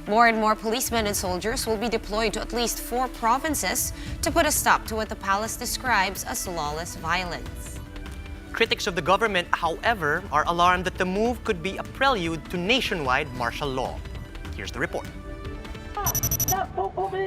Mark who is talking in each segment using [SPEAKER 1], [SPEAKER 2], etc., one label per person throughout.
[SPEAKER 1] More and more policemen and soldiers will be deployed to at least 4 provinces to put a stop to what the palace describes as lawless violence.
[SPEAKER 2] Critics of the government, however, are alarmed that the move could be a prelude to nationwide martial law. Here's the report.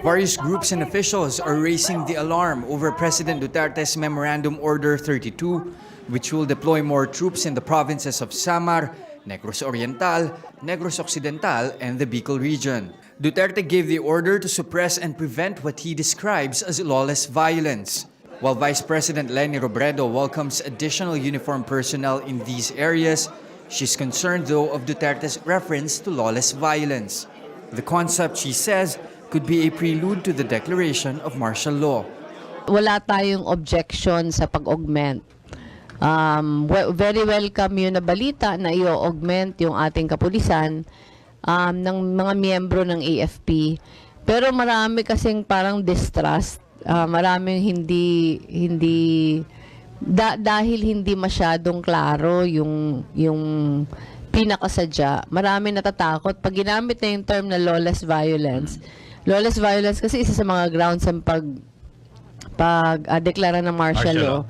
[SPEAKER 3] Various groups and officials are raising the alarm over President Duterte's Memorandum Order 32, which will deploy more troops in the provinces of Samar, Negros Oriental, Negros Occidental, and the Bicol region. Duterte gave the order to suppress and prevent what he describes as lawless violence. While Vice President Leni Robredo welcomes additional uniformed personnel in these areas, she's concerned though of Duterte's reference to lawless violence. The concept, she says, could be a prelude to the declaration of martial law.
[SPEAKER 4] Wala tayong objection sa pag-augment. Very welcome yun na balita na i-augment yung ating kapulisan ng mga miyembro ng AFP. Pero marami kasing parang distrust. Maraming dahil hindi masyadong klaro yung pinakasadya. Marami natatakot pag ginamit na yung term na lawless violence. Lawless violence kasi isa sa mga grounds ng pag-deklara ng martial law.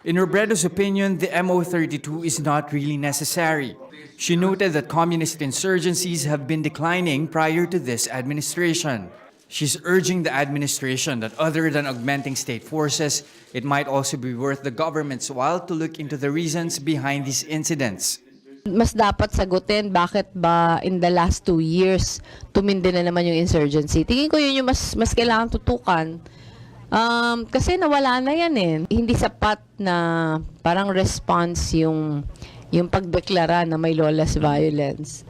[SPEAKER 3] In Robredo's opinion, the MO32 is not really necessary. She noted that communist insurgencies have been declining prior to this administration. She's urging the administration that other than augmenting state forces, it might also be worth the government's while to look into the reasons behind these incidents.
[SPEAKER 4] Mas dapat sagutin bakit ba in the last 2 years tumindi na naman yung insurgency. Tingin ko yun yung mas kailangan tutukan. Kasi nawala na yan eh. Hindi sapat na parang response yung pagdeklara na may lawless violence.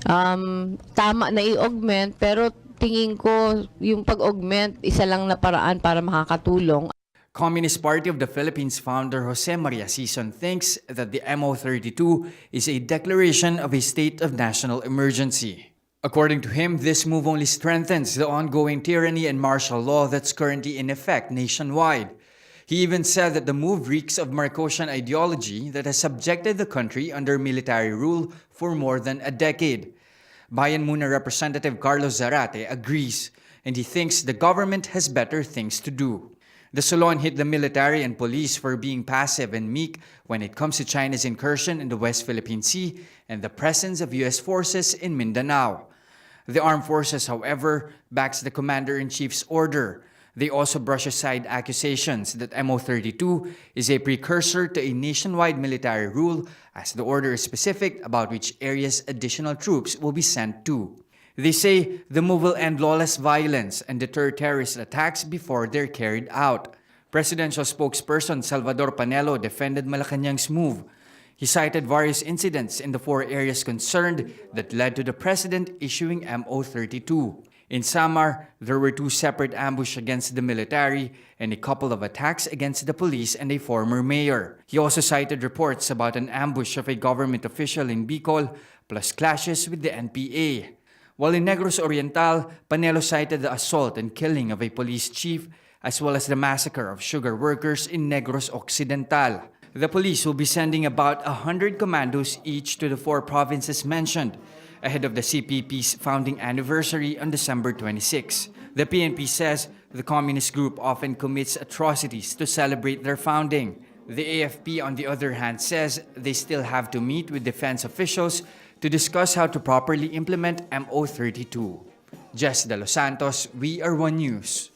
[SPEAKER 4] Tama na i-augment pero tingin ko yung pag-augment isa lang na paraan para makakatulong.
[SPEAKER 3] Communist Party of the Philippines founder Jose Maria Sison thinks that the MO32 is a declaration of a state of national emergency. According to him, this move only strengthens the ongoing tyranny and martial law that's currently in effect nationwide. He even said that the move reeks of Marcosian ideology that has subjected the country under military rule for more than a decade. Bayan Muna Representative Carlos Zarate agrees, and he thinks the government has better things to do. The Solon hit the military and police for being passive and meek when it comes to China's incursion in the West Philippine Sea and the presence of U.S. forces in Mindanao. The armed forces, however, backs the commander-in-chief's order. They also brush aside accusations that MO32 is a precursor to a nationwide military rule, as the order is specific about which areas additional troops will be sent to. They say the move will end lawless violence and deter terrorist attacks before they're carried out. Presidential spokesperson Salvador Panelo defended Malacanang's move. He cited various incidents in the 4 areas concerned that led to the president issuing MO32. In Samar, there were 2 separate ambushes against the military and a couple of attacks against the police and a former mayor. He also cited reports about an ambush of a government official in Bicol, plus clashes with the NPA. While in Negros Oriental, Panelo cited the assault and killing of a police chief, as well as the massacre of sugar workers in Negros Occidental. The police will be sending about 100 commandos each to the 4 provinces mentioned, ahead of the CPP's founding anniversary on December 26. The PNP says the communist group often commits atrocities to celebrate their founding. The AFP, on the other hand, says they still have to meet with defense officials to discuss how to properly implement MO32. Jess De Los Santos, We Are One News.